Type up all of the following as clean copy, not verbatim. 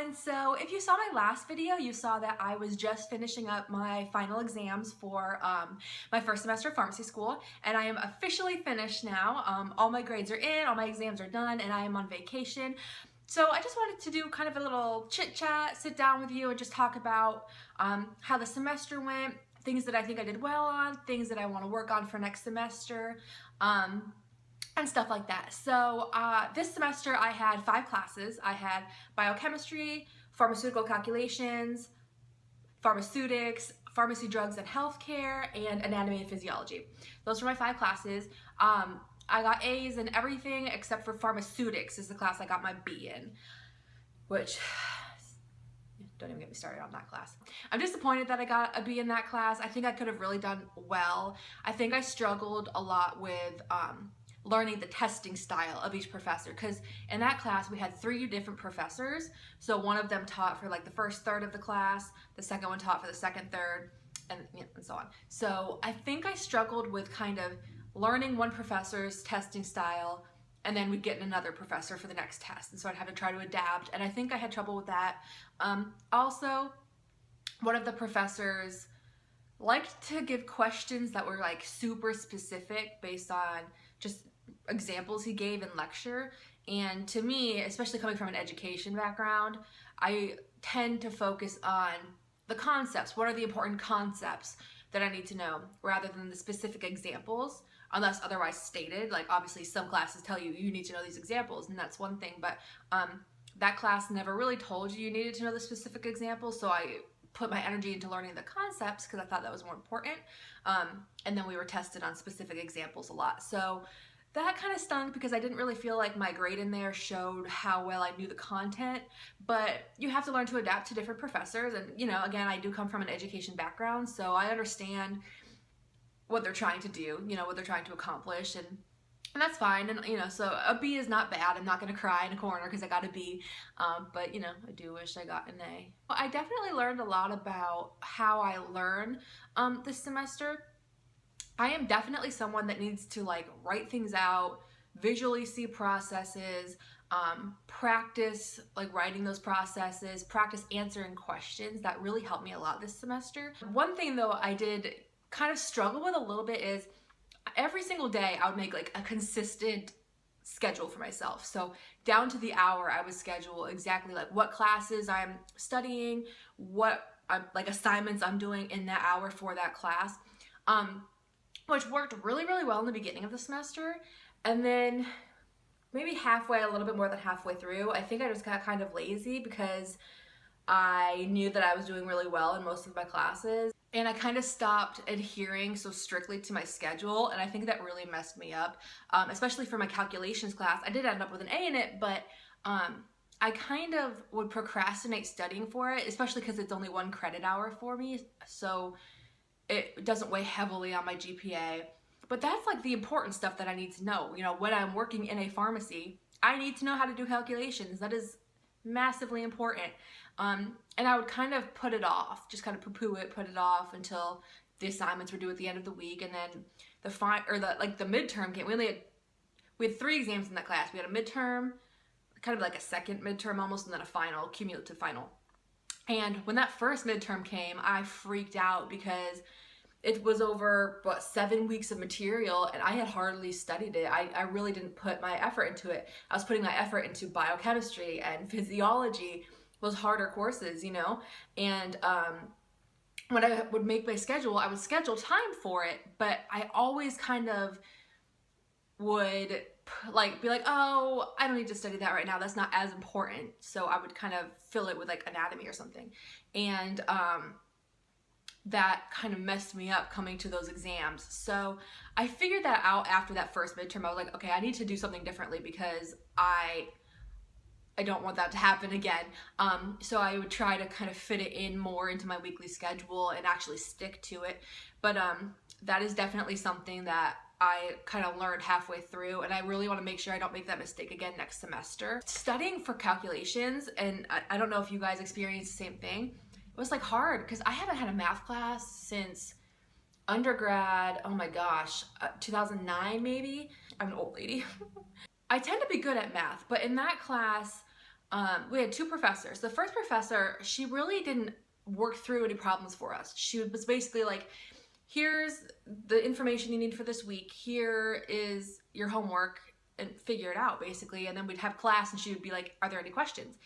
everyone. So if you saw my last video, you saw that I was just finishing up my final exams for my first semester of pharmacy school, and I am officially finished now. All my grades are in, all my exams are done, and I am on vacation. So I just wanted to do kind of a little chit chat, sit down with you and just talk about how the semester went, things that I think I did well on, things that I want to work on for next semester, and stuff like that. So this semester I had 5 classes. I had biochemistry, pharmaceutical calculations, pharmaceutics, pharmacy, drugs, and healthcare, and anatomy and physiology. Those were my 5 classes. I got A's in everything except for pharmaceutics is the class I got my B in, which don't even get me started on that class. I'm disappointed that I got a B in that class. I think I could have really done well. I think I struggled a lot with learning the testing style of each professor, because in that class we had 3 different professors. So one of them taught for like the first third of the class, the second one taught for the second third, and so on. So I think I struggled with kind of learning one professor's testing style, and then we'd get another professor for the next test, and so I'd have to try to adapt, and I think I had trouble with that. Also, one of the professors liked to give questions that were like super specific based on just examples he gave in lecture, and to me, especially coming from an education background, I tend to focus on the concepts. What are the important concepts that I need to know, rather than the specific examples, unless otherwise stated. Like obviously some classes tell you you need to know these examples, and that's one thing, but that class never really told you needed to know the specific examples, so I put my energy into learning the concepts because I thought that was more important, and then we were tested on specific examples a lot. So that kind of stunk because I didn't really feel like my grade in there showed how well I knew the content, but you have to learn to adapt to different professors, and you know, again, I do come from an education background, so I understand what they're trying to do, you know, what they're trying to accomplish, and that's fine. And you know, so a B is not bad. I'm not gonna cry in a corner because I got a B, but you know, I do wish I got an A. I definitely learned a lot about how I learn this semester. I am definitely someone that needs to like write things out, visually see processes, practice like writing those processes, practice answering questions. That really helped me a lot this semester. One thing though I did kind of struggle with a little bit is every single day I would make like a consistent schedule for myself. So down to the hour I would schedule exactly like what classes I'm studying, what like assignments I'm doing in that hour for that class, which worked really well in the beginning of the semester. And then maybe halfway, a little bit more than halfway through, I think I just got kind of lazy because I knew that I was doing really well in most of my classes, and I kind of stopped adhering so strictly to my schedule, and I think that really messed me up, especially for my calculations class. I did end up with an A in it, but I kind of would procrastinate studying for it, especially because it's only 1 credit hour for me, so it doesn't weigh heavily on my GPA. But that's like the important stuff that I need to know. You know, when I'm working in a pharmacy, I need to know how to do calculations. That is massively important. And I would kind of put it off, just kind of poo-poo it, put it off until the assignments were due at the end of the week, and then the midterm came. We had 3 exams in that class. We had a midterm, kind of like a second midterm almost, and then a final, cumulative final. And when that first midterm came, I freaked out because it was over, 7 weeks of material, and I had hardly studied it. I really didn't put my effort into it. I was putting my effort into biochemistry and physiology, those harder courses, you know? And when I would make my schedule, I would schedule time for it, but I always kind of would like be like, oh, I don't need to study that right now, that's not as important. So I would kind of fill it with like anatomy or something. And that kind of messed me up coming to those exams. So I figured that out after that first midterm. I was like, okay, I need to do something differently because I don't want that to happen again. So I would try to kind of fit it in more into my weekly schedule and actually stick to it. But that is definitely something that I kind of learned halfway through, and I really want to make sure I don't make that mistake again next semester. Studying for calculations, and I don't know if you guys experience the same thing, it was like hard because I haven't had a math class since undergrad, oh my gosh, 2009 maybe. I'm an old lady. I tend to be good at math, but in that class, we had two professors. The first professor, she really didn't work through any problems for us. She was basically like, here's the information you need for this week. Here is your homework, and figure it out, basically. And then we'd have class and she would be like, are there any questions?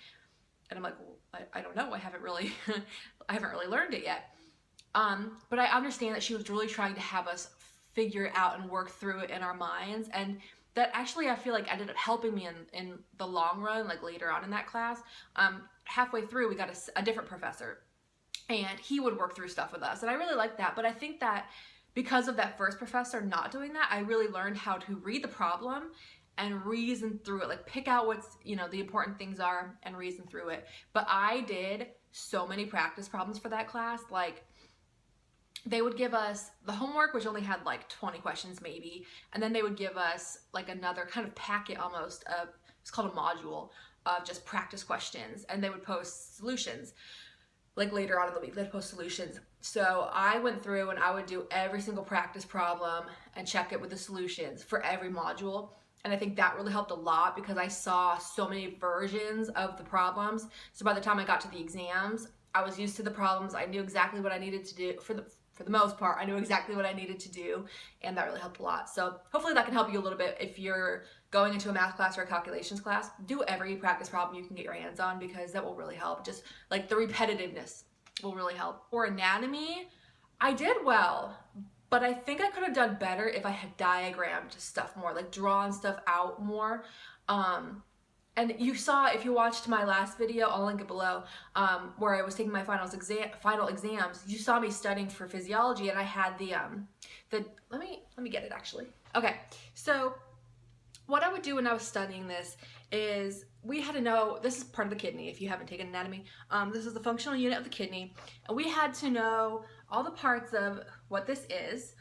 And I'm like, well, I don't know. I haven't really learned it yet. But I understand that she was really trying to have us figure it out and work through it in our minds. And that actually, I feel like, ended up helping me in the long run, like later on in that class. Halfway through, we got a different professor, and he would work through stuff with us. And I really liked that. But I think that because of that first professor not doing that, I really learned how to read the problem and reason through it, like pick out what's, the important things are and reason through it. But I did so many practice problems for that class. Like, they would give us the homework, which only had like 20 questions maybe, and then they would give us like another kind of packet almost of, it's called a module, of just practice questions, and they would post solutions. Like later on in the week, they'd post solutions. So I went through and I would do every single practice problem and check it with the solutions for every module. And I think that really helped a lot because I saw so many versions of the problems. So by the time I got to the exams, I was used to the problems. I knew exactly what I needed to do for the most part. I knew exactly what I needed to do, and that really helped a lot. So hopefully that can help you a little bit if you're going into a math class or a calculations class. Do every practice problem you can get your hands on, because that will really help. Just like the repetitiveness will really help. For anatomy, I did well, but I think I could have done better if I had diagrammed stuff more, like drawn stuff out more. And you saw, if you watched my last video, I'll link it below, where I was taking my final exams, you saw me studying for physiology, and I had let me get it actually. Okay, so what I would do when I was studying this is we had to know, this is part of the kidney if you haven't taken anatomy, this is the functional unit of the kidney, and we had to know all the parts of what this is.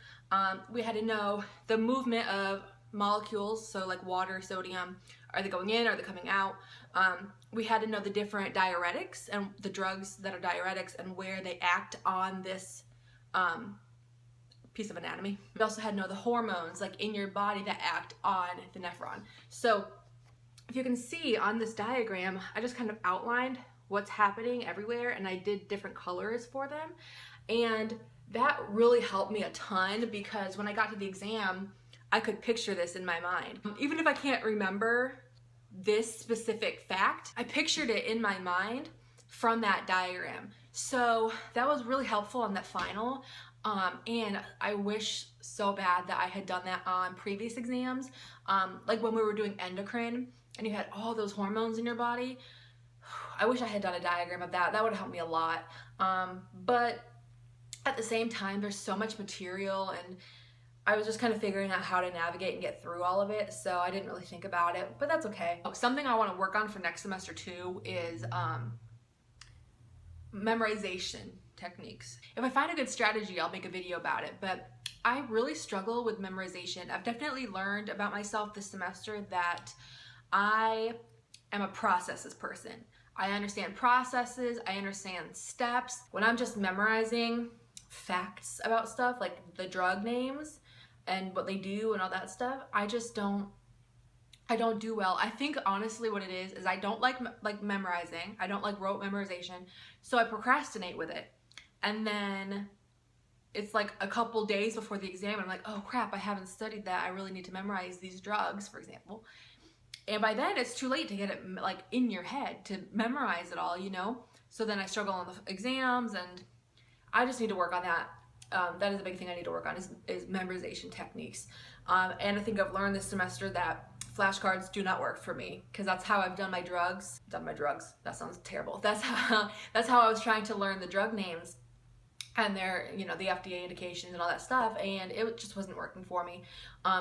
We had to know the movement of molecules, so like water, sodium, are they going in, are they coming out? We had to know the different diuretics and the drugs that are diuretics and where they act on this piece of anatomy. We also had to know the hormones like in your body that act on the nephron. So if you can see on this diagram, I just kind of outlined what's happening everywhere, and I did different colors for them. And that really helped me a ton, because when I got to the exam, I could picture this in my mind. Even if I can't remember this specific fact, I pictured it in my mind from that diagram. So that was really helpful on that final. And I wish so bad that I had done that on previous exams. Like when we were doing endocrine and you had all those hormones in your body, I wish I had done a diagram of that. That would have helped me a lot. But at the same time, there's so much material, and I was just kind of figuring out how to navigate and get through all of it, so I didn't really think about it, but that's okay. Something I want to work on for next semester too is memorization techniques. If I find a good strategy, I'll make a video about it, but I really struggle with memorization. I've definitely learned about myself this semester that I am a processes person. I understand processes, I understand steps. When I'm just memorizing facts about stuff, like the drug names and what they do and all that stuff, I don't do well. I think honestly what it is I don't like memorizing. I don't like rote memorization, so I procrastinate with it. And then it's like a couple days before the exam, and I'm like, oh crap, I haven't studied that. I really need to memorize these drugs, for example. And by then it's too late to get it like in your head to memorize it all, So then I struggle on the exams, and I just need to work on that. That is a big thing I need to work on is memorization techniques. And I think I've learned this semester that flashcards do not work for me, because that's how I've done my drugs. That sounds terrible. That's how I was trying to learn the drug names and their, the FDA indications and all that stuff, and it just wasn't working for me.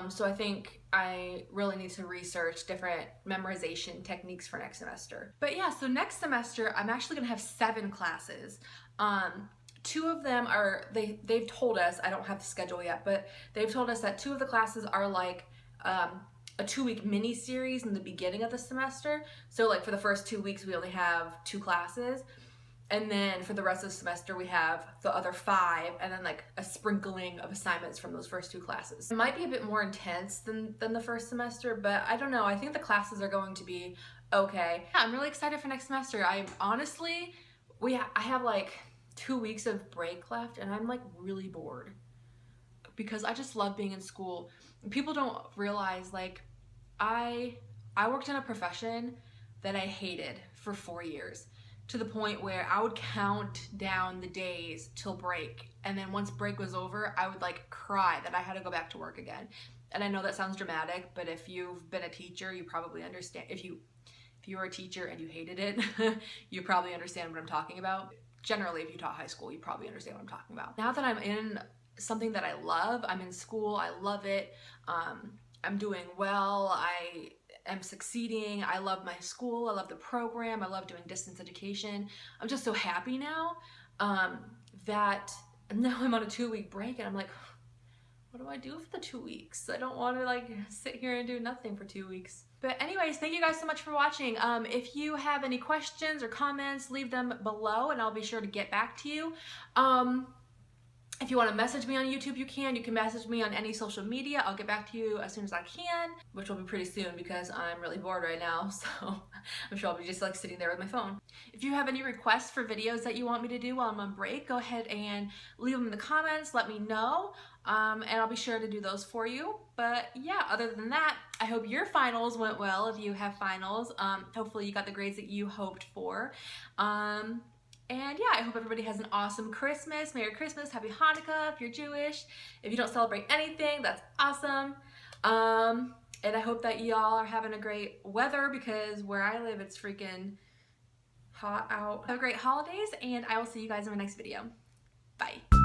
So I think I really need to research different memorization techniques for next semester. But yeah, so next semester I'm actually gonna have 7 classes. 2 of them are, they've told us, I don't have the schedule yet, but they've told us that 2 of the classes are like a 2-week mini series in the beginning of the semester. So like for the first 2 weeks, we only have 2 classes. And then for the rest of the semester, we have the other 5, and then like a sprinkling of assignments from those first 2 classes. It might be a bit more intense than the first semester, but I don't know. I think the classes are going to be okay. Yeah, I'm really excited for next semester. I honestly, I have like 2 weeks of break left and I'm like really bored because I just love being in school. People don't realize like I I worked in a profession that I hated for 4 years to the point where I would count down the days till break, and then once break was over, I would like cry that I had to go back to work again. And I know that sounds dramatic, but if you've been a teacher, you probably understand. If you were a teacher and you hated it, you probably understand what I'm talking about. Generally, if you taught high school, you probably understand what I'm talking about. Now that I'm in something that I love, I'm in school, I love it. I'm doing well, I am succeeding, I love my school, I love the program, I love doing distance education. I'm just so happy now that now I'm on a 2-week break and I'm like, what do I do for the 2 weeks? I don't want to like sit here and do nothing for 2 weeks. But anyways, thank you guys so much for watching. If you have any questions or comments, leave them below and I'll be sure to get back to you. If you want to message me on YouTube, you can. You can message me on any social media. I'll get back to you as soon as I can, which will be pretty soon because I'm really bored right now. So I'm sure I'll be just like sitting there with my phone. If you have any requests for videos that you want me to do while I'm on break, go ahead and leave them in the comments. Let me know. And I'll be sure to do those for you. But yeah, other than that, I hope your finals went well if you have finals. Hopefully you got the grades that you hoped for. And yeah, I hope everybody has an awesome Christmas. Merry Christmas, Happy Hanukkah if you're Jewish. If you don't celebrate anything, that's awesome. And I hope that y'all are having a great weather because where I live, it's freaking hot out. Have a great holidays and I will see you guys in my next video. Bye.